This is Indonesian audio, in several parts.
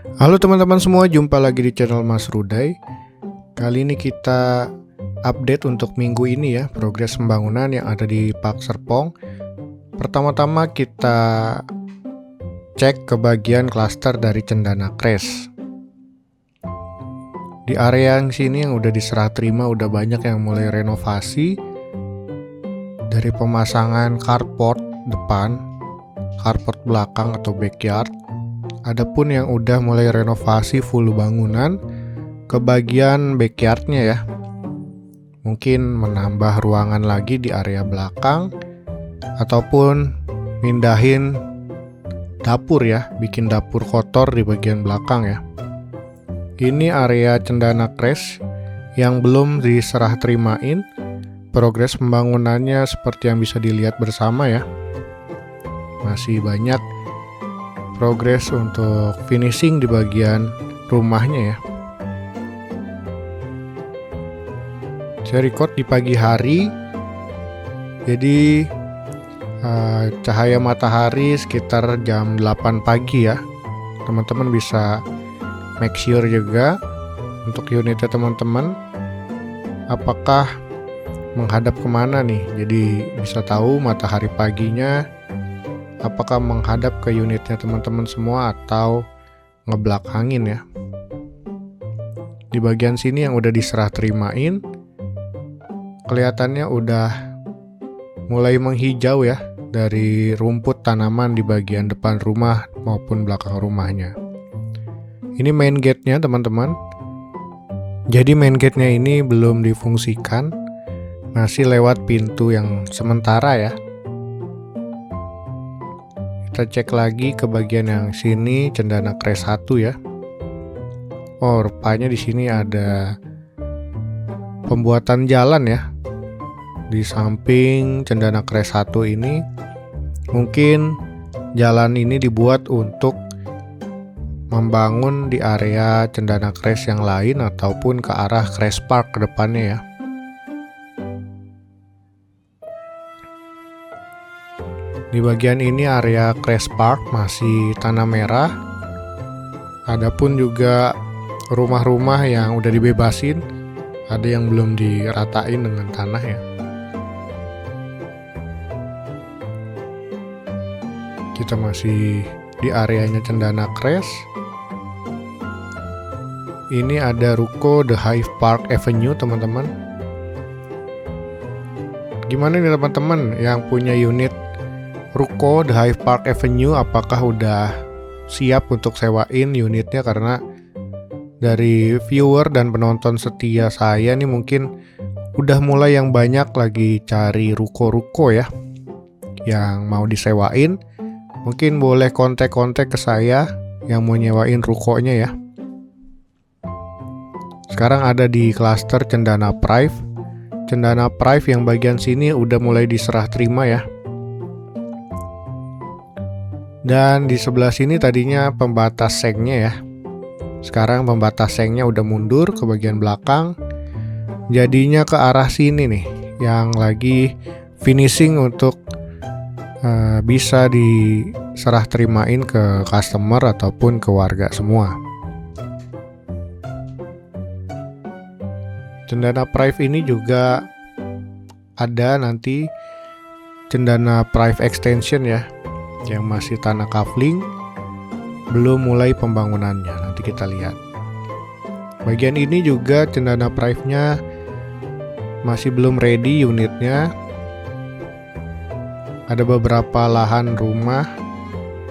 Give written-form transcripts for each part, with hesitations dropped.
Halo teman-teman semua, jumpa lagi di channel Mas Ruday. Kali ini kita update untuk minggu ini ya, progres pembangunan yang ada di Park Serpong. Pertama-tama kita cek ke bagian klaster dari Cendana Crest. Di area yang sini yang udah diserah terima, udah banyak yang mulai renovasi. Dari pemasangan carport depan, carport belakang atau backyard. Adapun yang udah mulai renovasi full bangunan ke bagian backyardnya ya. Mungkin menambah ruangan lagi di area belakang ataupun mindahin dapur ya, bikin dapur kotor di bagian belakang ya. Ini area Cendana Crest yang belum diserah terimain. Progres pembangunannya seperti yang bisa dilihat bersama ya. Masih banyak progres untuk finishing di bagian rumahnya ya. Saya record di pagi hari, jadi cahaya matahari sekitar jam 8 pagi ya. Teman-teman bisa make sure juga untuk unitnya teman-teman apakah menghadap kemana nih, jadi bisa tahu matahari paginya apakah menghadap ke unitnya teman-teman semua atau ngebelakangin ya. Di bagian sini yang udah diserah terimain, kelihatannya udah mulai menghijau ya dari rumput tanaman di bagian depan rumah maupun belakang rumahnya. Ini main gate-nya teman-teman. Jadi main gate-nya ini belum difungsikan, masih lewat pintu yang sementara ya. Kita cek lagi ke bagian yang sini Cendana Crest 1 ya. Oh, rupanya di sini ada pembuatan jalan ya. Di samping Cendana Crest 1 ini mungkin jalan ini dibuat untuk membangun di area Cendana Crest yang lain ataupun ke arah Crest Park ke depannya ya. Di bagian ini area Crest Park masih tanah merah. Adapun juga rumah-rumah yang udah dibebasin, ada yang belum diratain dengan tanah ya. Kita masih di areanya Cendana Crest. Ini ada ruko The Hive Park Avenue teman-teman. Gimana nih teman-teman yang punya unit ruko The Hive Park Avenue, apakah udah siap untuk sewain unitnya? Karena dari viewer dan penonton setia saya nih mungkin udah mulai yang banyak lagi cari ruko-ruko ya yang mau disewain. Mungkin boleh kontak-kontak ke saya yang mau nyewain rukonya ya. Sekarang ada di klaster Cendana Prive. Cendana Prive yang bagian sini udah mulai diserah terima ya. Dan di sebelah sini tadinya pembatas sengnya ya. Sekarang pembatas sengnya udah mundur ke bagian belakang. Jadinya ke arah sini nih yang lagi finishing untuk bisa diserah terimain ke customer ataupun ke warga semua. Cendana Prive ini juga ada nanti Cendana Prive Extension ya, yang masih tanah kafling, belum mulai pembangunannya. Nanti kita lihat. Bagian ini juga Cendana Prive-nya masih belum ready unitnya. Ada beberapa lahan rumah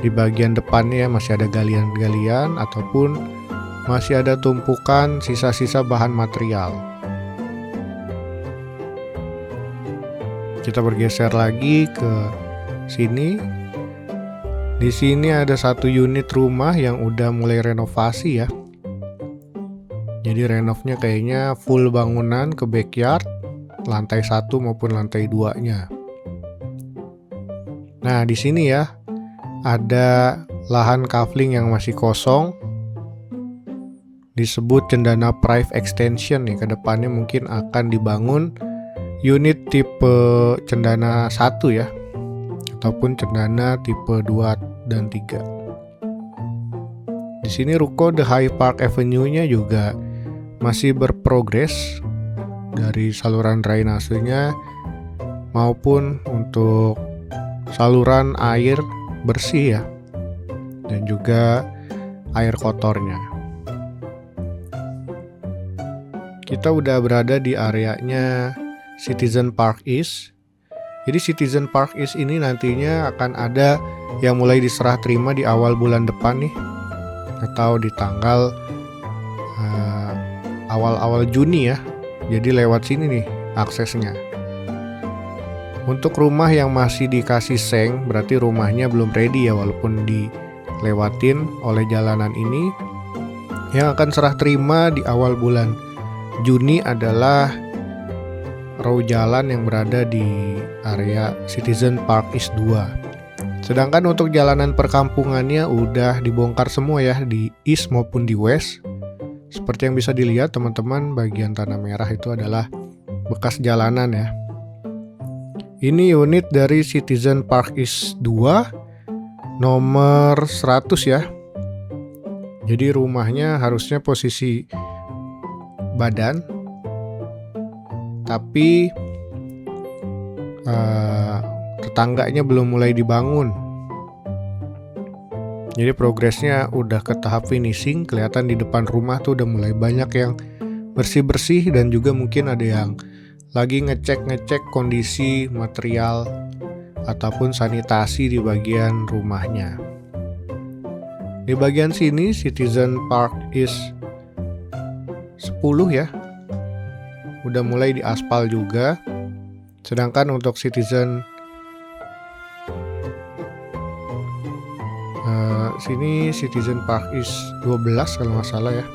di bagian depannya masih ada galian-galian ataupun masih ada tumpukan sisa-sisa bahan material. Kita bergeser lagi ke sini. Di sini ada satu unit rumah yang udah mulai renovasi ya. Jadi renovnya kayaknya full bangunan ke backyard, lantai 1 maupun lantai 2-nya. Nah, di sini ya ada lahan kafling yang masih kosong. Disebut Cendana Prive Extension nih, kedepannya mungkin akan dibangun unit tipe Cendana 1 ya, ataupun Cendana tipe 2 dan 3. Di sini ruko The High Park Avenue-nya juga masih berprogres dari saluran drainasenya maupun untuk saluran air bersih ya, dan juga air kotornya. Kita udah berada di areanya Citizen Park East. Jadi Citizen Park East ini nantinya akan ada yang mulai diserah terima di awal bulan depan nih, atau di tanggal awal-awal Juni ya. Jadi lewat sini nih aksesnya. Untuk rumah yang masih dikasih seng, berarti rumahnya belum ready ya, walaupun dilewatin oleh jalanan ini. Yang akan serah terima di awal bulan Juni adalah row jalan yang berada di area Citizen Park East 2. Sedangkan untuk jalanan perkampungannya udah dibongkar semua ya, di East maupun di West. Seperti yang bisa dilihat teman-teman, bagian tanah merah itu adalah bekas jalanan ya. Ini unit dari Citizen Park East 2 nomor 100 ya. Jadi rumahnya harusnya posisi badan, tapi tetangganya belum mulai dibangun. Jadi progresnya udah ke tahap finishing. Kelihatan di depan rumah tuh udah mulai banyak yang bersih-bersih, dan juga mungkin ada yang lagi ngecek kondisi material ataupun sanitasi di bagian rumahnya. Di bagian sini Citizen Park East 10 ya, udah mulai diaspal juga. Sedangkan untuk Citizen sini Citizen Park East 12 kalau nggak salah ya.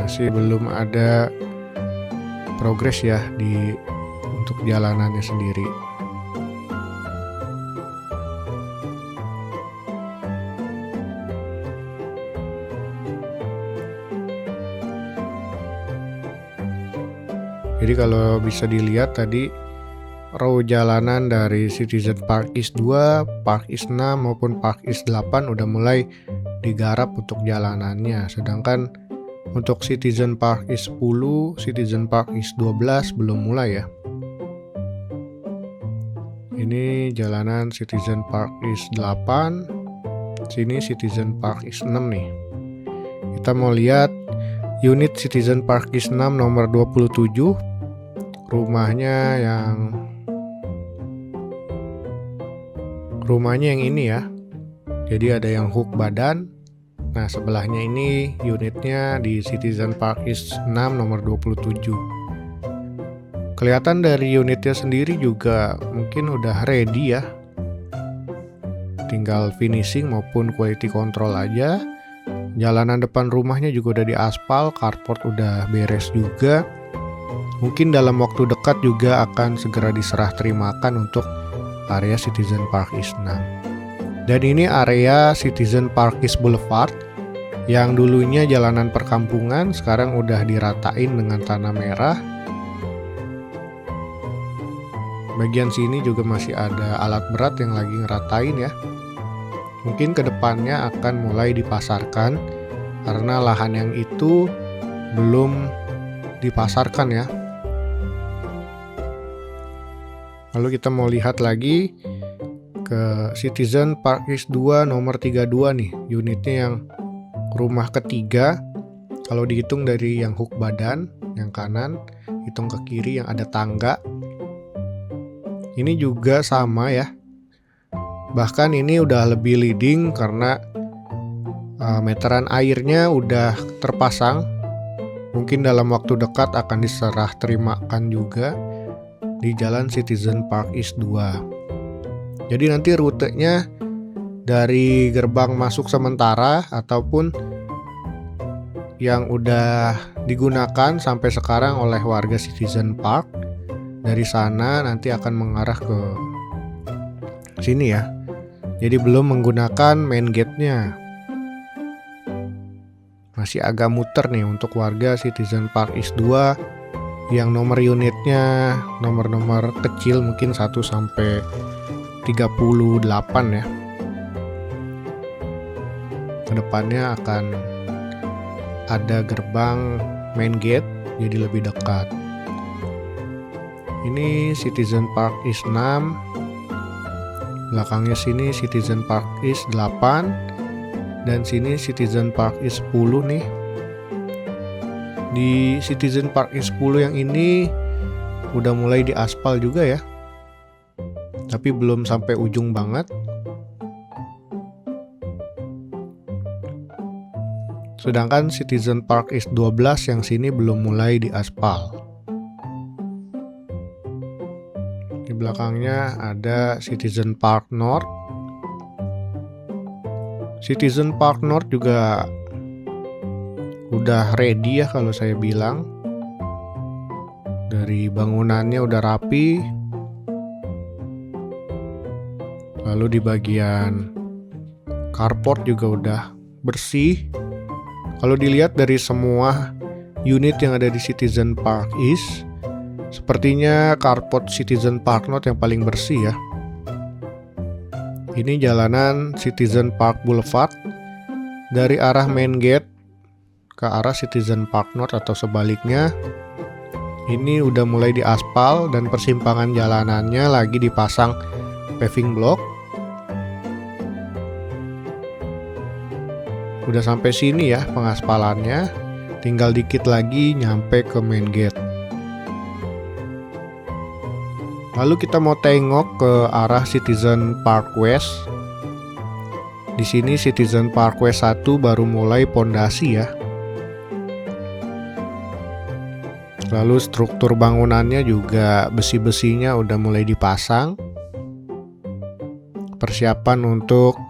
Masih belum ada progres ya untuk jalanannya sendiri. Jadi kalau bisa dilihat tadi row jalanan dari Citizen Park East 2, Park East 6 maupun Park East 8 udah mulai digarap untuk jalanannya. Sedangkan untuk Citizen Park East 10, Citizen Park East 12 belum mulai ya. Ini jalanan Citizen Park East 8, sini Citizen Park East 6 nih. Kita mau lihat unit Citizen Park East 6 nomor 27. Rumahnya yang ini ya. Jadi ada yang hook badan. Nah, sebelahnya ini unitnya di Citizen Park East 6 nomor 27. Kelihatan dari unitnya sendiri juga mungkin udah ready ya. Tinggal finishing maupun quality control aja. Jalanan depan rumahnya juga udah diaspal, carport udah beres juga. Mungkin dalam waktu dekat juga akan segera diserah terimakan untuk area Citizen Park East 6. Dan ini area Citizen Park East Boulevard yang dulunya jalanan perkampungan, sekarang udah diratain dengan tanah merah. Bagian sini juga masih ada alat berat yang lagi ngeratain ya. Mungkin kedepannya akan mulai dipasarkan, karena lahan yang itu belum dipasarkan ya. Lalu kita mau lihat lagi ke Citizen Park East 2 nomor 32 nih, unitnya yang rumah ketiga. Kalau dihitung dari yang hook badan, yang kanan, hitung ke kiri yang ada tangga. Ini juga sama ya. Bahkan ini udah lebih leading karena meteran airnya udah terpasang. Mungkin dalam waktu dekat akan diserah terimakan juga di jalan Citizen Park East 2. Jadi nanti rutenya dari gerbang masuk sementara ataupun yang udah digunakan sampai sekarang oleh warga Citizen Park, dari sana nanti akan mengarah ke sini ya. Jadi belum menggunakan main gate-nya. Masih agak muter nih untuk warga Citizen Park East 2 yang nomor unitnya nomor-nomor kecil, mungkin 1 sampai 38 ya. Kedepannya akan ada gerbang main gate, jadi lebih dekat. Ini Citizen Park East 6, belakangnya sini Citizen Park East 8, dan sini Citizen Park East 10 nih. Di Citizen Park East 10 yang ini udah mulai diaspal juga ya, tapi belum sampai ujung banget. Sedangkan Citizen Park East 12 yang sini belum mulai diaspal. Di belakangnya ada Citizen Park North. Citizen Park North juga udah ready ya kalau saya bilang. Dari bangunannya udah rapi. Lalu di bagian carport juga udah bersih. Kalau dilihat dari semua unit yang ada di Citizen Park East, sepertinya carport Citizen Park North yang paling bersih ya. Ini jalanan Citizen Park Boulevard dari arah main gate ke arah Citizen Park North atau sebaliknya. Ini udah mulai diaspal dan persimpangan jalanannya lagi dipasang paving block. Udah sampai sini ya pengaspalannya, tinggal dikit lagi nyampe ke main gate. Lalu kita mau tengok ke arah Citizen Park West. Di sini Citizen Park West 1 baru mulai pondasi ya. Lalu struktur bangunannya juga besi-besinya udah mulai dipasang. Persiapan untuk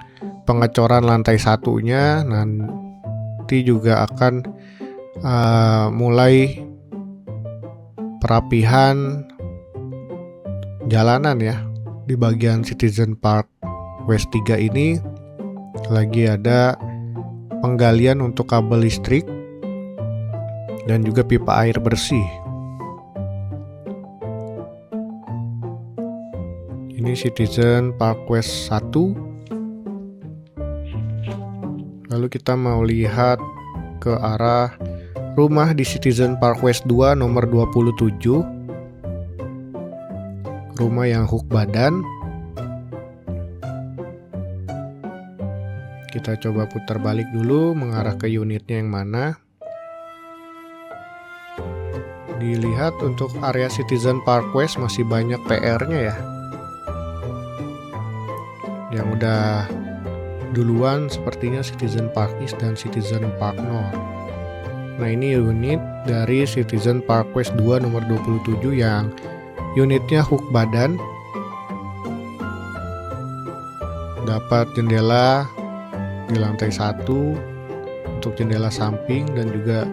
pengecoran lantai satunya nanti juga akan mulai perapihan jalanan ya. Di bagian Citizen Park West 3 ini lagi ada penggalian untuk kabel listrik dan juga pipa air bersih. Ini Citizen Park West 1. Lalu kita mau lihat ke arah rumah di Citizen Park West 2 nomor 27. Rumah yang hook badan. Kita coba putar balik dulu mengarah ke unitnya yang mana. Dilihat untuk area Citizen Park West masih banyak PR-nya ya. Yang udah duluan sepertinya Citizen Park East dan Citizen Park North. Nah, ini unit dari Citizen Park West 2 nomor 27 yang unitnya hook badan. Dapat jendela di lantai 1 untuk jendela samping dan juga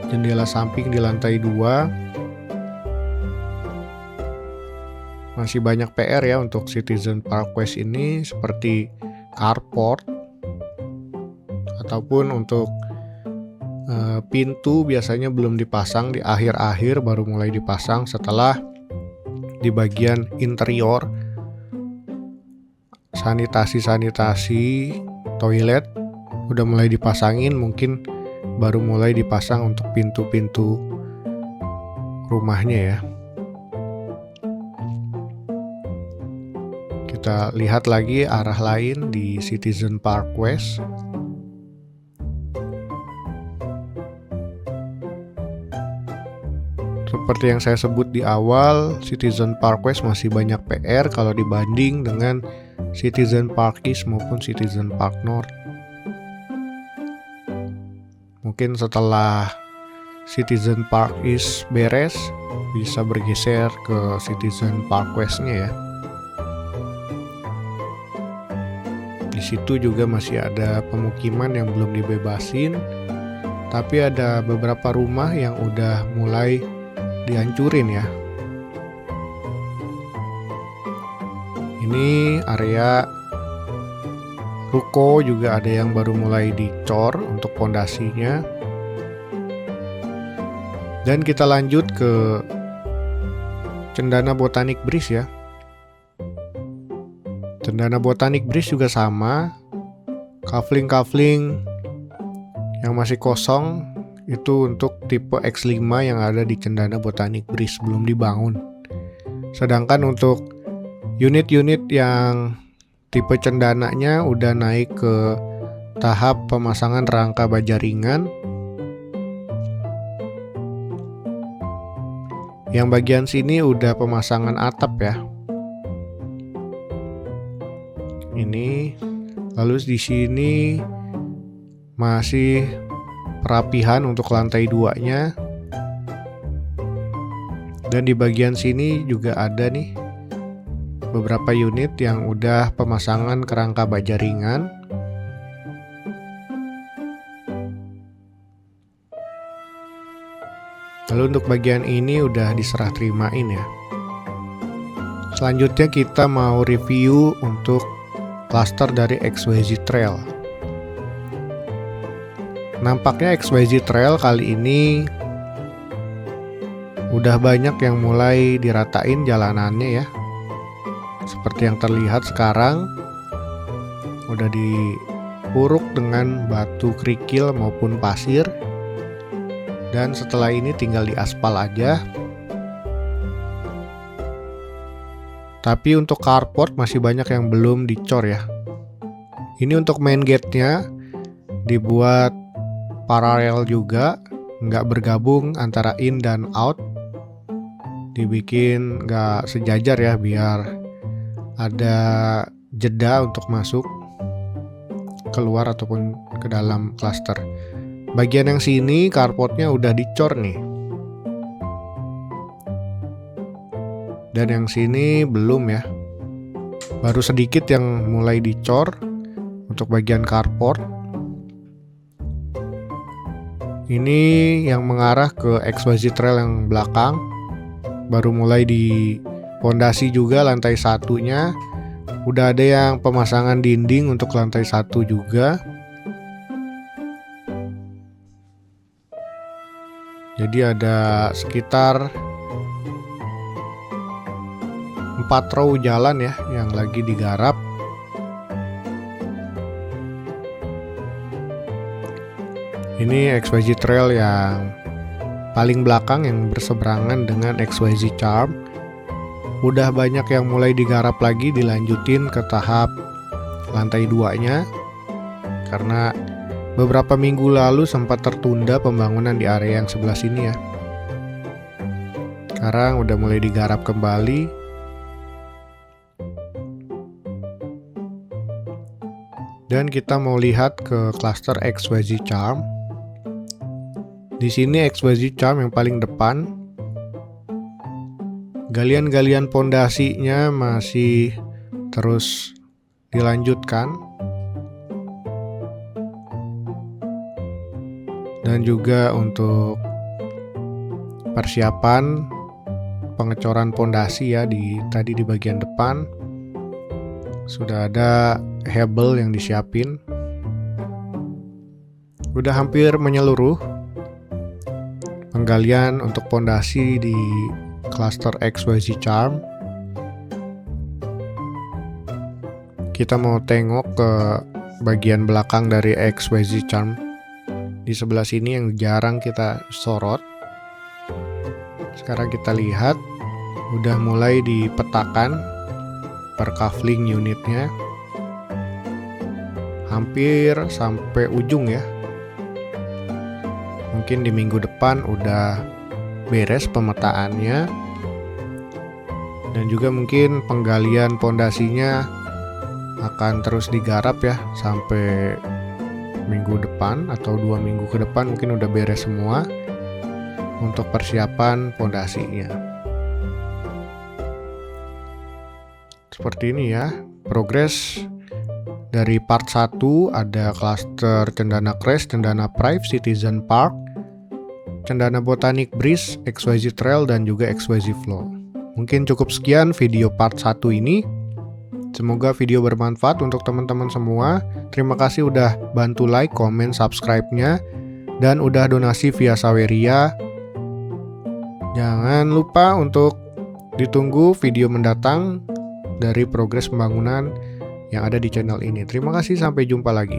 jendela samping di lantai 2. Masih banyak PR ya untuk Citizen Park West ini, seperti carport ataupun untuk pintu biasanya belum dipasang, di akhir-akhir baru mulai dipasang setelah di bagian interior sanitasi toilet udah mulai dipasangin, mungkin baru mulai dipasang untuk pintu-pintu rumahnya ya. Kita lihat lagi arah lain di Citizen Park West. Seperti yang saya sebut di awal, Citizen Park West masih banyak PR kalau dibanding dengan Citizen Park East maupun Citizen Park North. Mungkin setelah Citizen Park East beres, bisa bergeser ke Citizen Park West-nya ya. Di situ juga masih ada pemukiman yang belum dibebasin, tapi ada beberapa rumah yang udah mulai dihancurin ya. Ini area ruko juga ada yang baru mulai dicor untuk pondasinya. Dan kita lanjut ke Cendana Botanic Breeze ya. Cendana Botanic Breeze juga sama. Kafling yang masih kosong itu untuk tipe X5 yang ada di Cendana Botanic Breeze, belum dibangun. Sedangkan untuk unit-unit yang tipe cendananya udah naik ke tahap pemasangan rangka baja ringan. Yang bagian sini udah pemasangan atap ya. Ini, lalu di sini masih perapihan untuk lantai 2-nya. Dan di bagian sini juga ada nih beberapa unit yang udah pemasangan kerangka baja ringan. Lalu untuk bagian ini udah diserah terimain ya. Selanjutnya kita mau review untuk klaster dari XYZ Trail. Nampaknya XYZ Trail kali ini udah banyak yang mulai diratain jalanannya ya. Seperti yang terlihat sekarang udah diuruk dengan batu kerikil maupun pasir. Dan setelah ini tinggal diaspal aja. Tapi untuk carport masih banyak yang belum dicor ya. Ini untuk main gate-nya dibuat paralel juga, nggak bergabung antara in dan out. Dibikin nggak sejajar ya, biar ada jeda untuk masuk, keluar ataupun ke dalam klaster. Bagian yang sini carportnya udah dicor nih. Dan yang sini belum ya. Baru sedikit yang mulai dicor untuk bagian carport. Ini yang mengarah ke XYZ Trail yang belakang. Baru mulai di pondasi juga lantai 1-nya. Udah ada yang pemasangan dinding untuk lantai 1 juga. Jadi ada sekitar 4 row jalan ya yang lagi digarap. Ini XYZ Trail yang paling belakang yang berseberangan dengan XYZ Charm. Udah banyak yang mulai digarap lagi, dilanjutin ke tahap lantai 2-nya. Karena beberapa minggu lalu sempat tertunda pembangunan di area yang sebelah sini ya. Sekarang udah mulai digarap kembali. Dan kita mau lihat ke klaster XYZ Charm. Di sini XYZ Charm yang paling depan. Galian-galian pondasinya masih terus dilanjutkan. Dan juga untuk persiapan pengecoran pondasi ya, tadi di bagian depan sudah ada hebel yang disiapin. Udah hampir menyeluruh penggalian untuk pondasi di klaster XYZ Charm. Kita mau tengok ke bagian belakang dari XYZ Charm. Di sebelah sini yang jarang kita sorot. Sekarang kita lihat udah mulai dipetakan per kafling unitnya. Hampir sampai ujung ya. Mungkin di minggu depan udah beres pemetaannya. Dan juga mungkin penggalian pondasinya akan terus digarap ya sampai minggu depan atau 2 minggu ke depan mungkin udah beres semua untuk persiapan pondasinya. Seperti ini ya progres dari part 1. Ada klaster Cendana Crest, Cendana Private Citizen Park, Cendana Botanic Breeze, XYZ Trail, dan juga XYZ Flow. Mungkin cukup sekian video part 1 ini. Semoga video bermanfaat untuk teman-teman semua. Terima kasih udah bantu like, comment, subscribe-nya, dan udah donasi via Saweria. Jangan lupa untuk ditunggu video mendatang dari progres pembangunan yang ada di channel ini. Terima kasih, sampai jumpa lagi.